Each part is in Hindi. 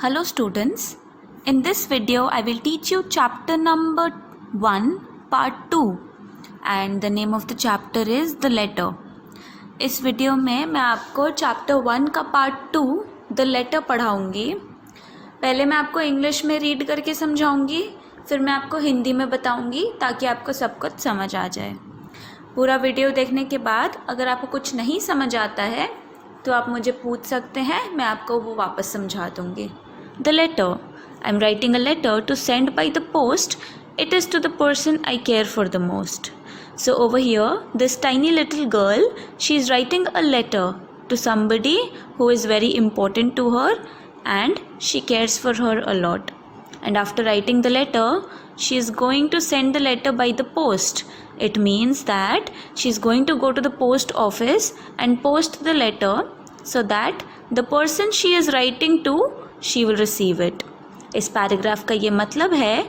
Hello students, in this video I will teach you chapter number 1 part 2 and the name of the chapter is the letter. इस वीडियो में मैं आपको चैप्टर 1 का पार्ट 2 द लेटर पढ़ाऊँगी. पहले मैं आपको इंग्लिश में रीड करके समझाऊँगी, फिर मैं आपको हिंदी में बताऊँगी ताकि आपको सब कुछ समझ आ जाए. पूरा वीडियो देखने के बाद अगर आपको कुछ नहीं समझ आता है तो आप मुझे पूछ सकते हैं, मैं आपको वो वापस समझा दूँगी. The letter. I'm writing a letter to send by the post. It is to the person I care for the most. So over here, this tiny little girl, she is writing a letter to somebody who is very important to her and she cares for her a lot. And after writing the letter, she is going to send the letter by the post. It means that she is going to go to the post office and post the letter so that the person she is writing to she will receive it. इस पैराग्राफ का ये मतलब है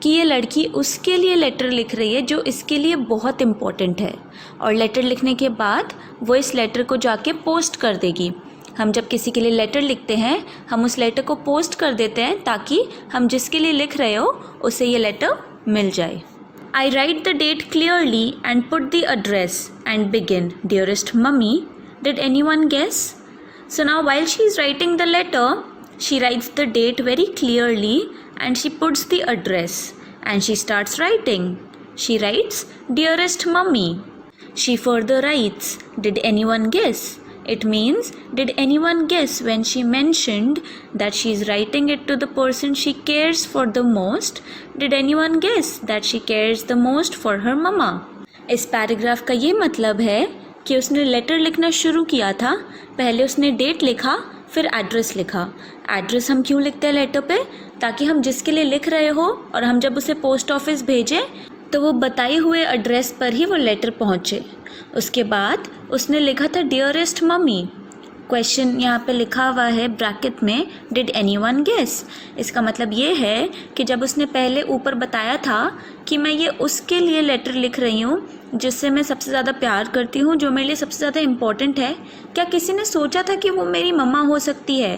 कि ये लड़की उसके लिए लेटर लिख रही है जो इसके लिए बहुत इम्पॉर्टेंट है, और लेटर लिखने के बाद वो इस लेटर को जाके पोस्ट कर देगी. हम जब किसी के लिए लेटर लिखते हैं हम उस लेटर को पोस्ट कर देते हैं ताकि हम जिसके लिए लिख रहे हो उसे ये लेटर मिल जाए. I write the date clearly and put the address and begin, dearest mummy, did anyone guess? So now while she is writing the letter, she writes the date very clearly and she puts the address and she starts writing. She writes, Dearest Mummy. She further writes, Did anyone guess? It means, did anyone guess when she mentioned that she is writing it to the person she cares for the most? Did anyone guess that she cares the most for her mama? इस पैराग्राफ का ये मतलब है कि उसने लेटर लिखना शुरू किया था. पहले उसने डेट लिखा, फिर एड्रेस लिखा. एड्रेस हम क्यों लिखते हैं लेटर पे? ताकि हम जिसके लिए लिख रहे हो और हम जब उसे पोस्ट ऑफिस भेजें तो वो बताए हुए एड्रेस पर ही वो लेटर पहुँचे. उसके बाद उसने लिखा था डियरेस्ट मम्मी. क्वेश्चन यहाँ पे लिखा हुआ है ब्रैकेट में, डिड एनीवन गेस? इसका मतलब ये है कि जब उसने पहले ऊपर बताया था कि मैं ये उसके लिए लेटर लिख रही हूँ जिससे मैं सबसे ज़्यादा प्यार करती हूँ, जो मेरे लिए सबसे ज़्यादा इम्पॉर्टेंट है, क्या किसी ने सोचा था कि वो मेरी मम्मा हो सकती है?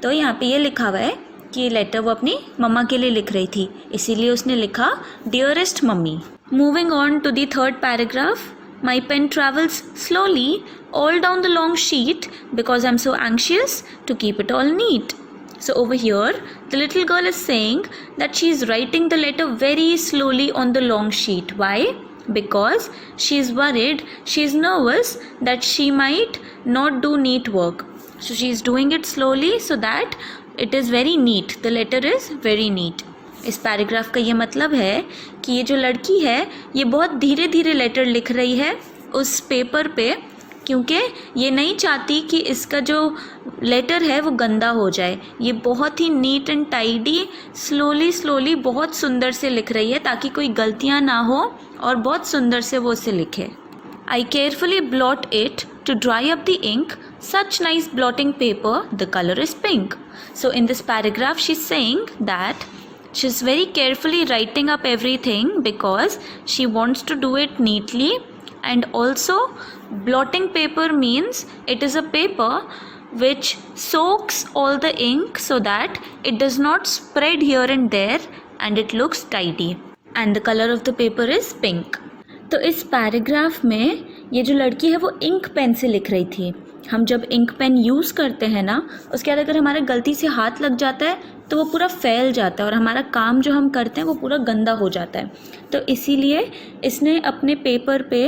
तो यहाँ पे ये लिखा हुआ है कि ये लेटर वो अपनी मम्मा के लिए लिख रही थी, इसीलिए उसने लिखा dearest mummy. Moving on to the third paragraph. My pen travels slowly all down the long sheet because I'm so anxious to keep it all neat. So over here, the little girl is saying that she is writing the letter very slowly on the long sheet. Why? Because she is worried, she is nervous that she might not do neat work. So she is doing it slowly so that it is very neat. The letter is very neat. इस पैराग्राफ का ये मतलब है कि ये जो लड़की है ये बहुत धीरे धीरे लेटर लिख रही है उस पेपर पे, क्योंकि ये नहीं चाहती कि इसका जो लेटर है वो गंदा हो जाए. ये बहुत ही नीट एंड टाइडी स्लोली बहुत सुंदर से लिख रही है ताकि कोई गलतियाँ ना हो और बहुत सुंदर से वो उसे लिखे. I carefully blot it to dry up the ink, such nice blotting paper, the color is pink. So in this paragraph she's saying that she's very carefully writing up everything because she wants to do it neatly. And also blotting paper means it is a paper which soaks all the ink so that it does not spread here and there and it looks tidy. And the color of the paper is pink. तो इस पैराग्राफ में ये जो लड़की है वो इंक पेन से लिख रही थी. हम जब इंक पेन यूज़ करते हैं ना, उसके बाद अगर हमारे गलती से हाथ लग जाता है तो वो पूरा फैल जाता है और हमारा काम जो हम करते हैं वो पूरा गंदा हो जाता है. तो इसीलिए इसने अपने पेपर पे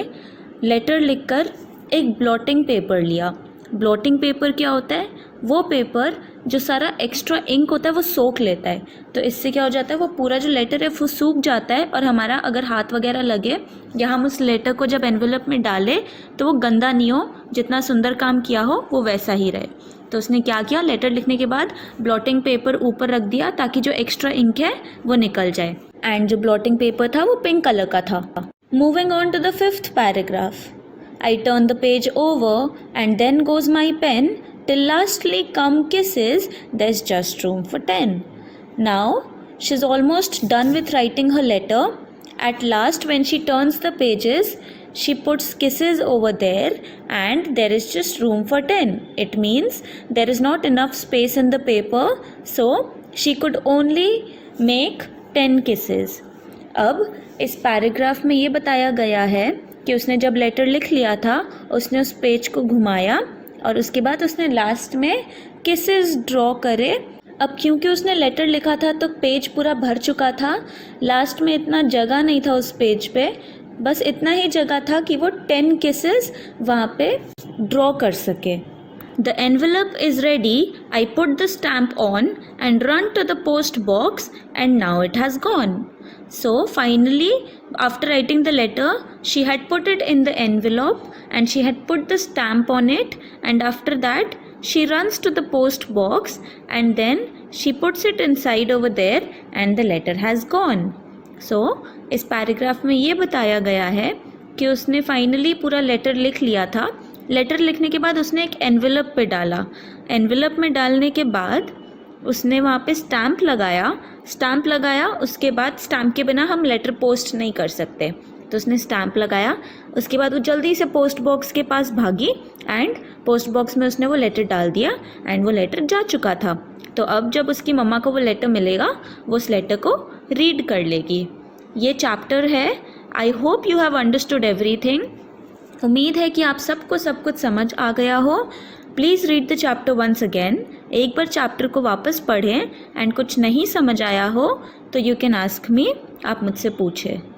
लेटर लिखकर एक ब्लॉटिंग पेपर लिया. ब्लॉटिंग पेपर क्या होता है? वो पेपर जो सारा एक्स्ट्रा इंक होता है वो सोख लेता है. तो इससे क्या हो जाता है, वो पूरा जो लेटर है वो सूख जाता है और हमारा अगर हाथ वगैरह लगे या हम उस लेटर को जब एनवेलप में डालें तो वो गंदा नहीं हो, जितना सुंदर काम किया हो वो वैसा ही रहे. तो उसने क्या किया, लेटर लिखने के बाद ब्लॉटिंग पेपर ऊपर रख दिया ताकि जो एक्स्ट्रा इंक है वो निकल जाए. एंड जो ब्लॉटिंग पेपर था वो पिंक कलर का था. Moving on to the fifth paragraph. I turn the page over and then goes my pen till lastly come kisses, there's just room for 10. Now she's almost done with writing her letter. At last when she turns the pages, she puts kisses over there and there is just room for 10. It means there is not enough space in the paper, so she could only make 10 kisses. अब इस पैराग्राफ में ये बताया गया है कि उसने जब लेटर लिख लिया था उसने उस पेज को घुमाया और उसके बाद उसने लास्ट में किसेस ड्रॉ करे। अब क्योंकि उसने लेटर लिखा था तो पेज पूरा भर चुका था, लास्ट में इतना जगह नहीं था उस पेज पे, बस इतना ही जगह था कि वो 10 किसेस वहाँ पे ड्रॉ कर सके। The envelope is ready. I put the stamp on and run to the post box and now it has gone. So finally, after writing the letter, she had put it in the envelope and she had put the stamp on it, and after that she runs to the post box and then she puts it inside over there and the letter has gone. So इस पैराग्राफ में ये बताया गया है कि उसने फाइनली पूरा लेटर लिख लिया था। लेटर लिखने के बाद उसने एक एनवेलप पे डाला। एनवेलप में डालने के बाद उसने वहाँ पे स्टैम्प लगाया। उसके बाद स्टैम्प के बिना हम लेटर पोस्ट नहीं कर सकते, तो उसने स्टैम्प लगाया। उसके बाद वो जल्दी से पोस्ट बॉक्स के पास भागी एंड पोस्ट बॉक्स में उसने वो लेटर डाल दिया एंड वो लेटर जा चुका था। तो अब जब उसकी मम्मा को वो लेटर मिलेगा वो उस लेटर को रीड कर लेगी। ये चैप्टर है। I hope you have understood everything. उम्मीद है कि आप सबको सब कुछ समझ आ गया हो। Please read the chapter once again. एक बार चैप्टर को वापस पढ़ें एंड कुछ नहीं समझ आया हो तो यू कैन आस्क मी, आप मुझसे पूछें।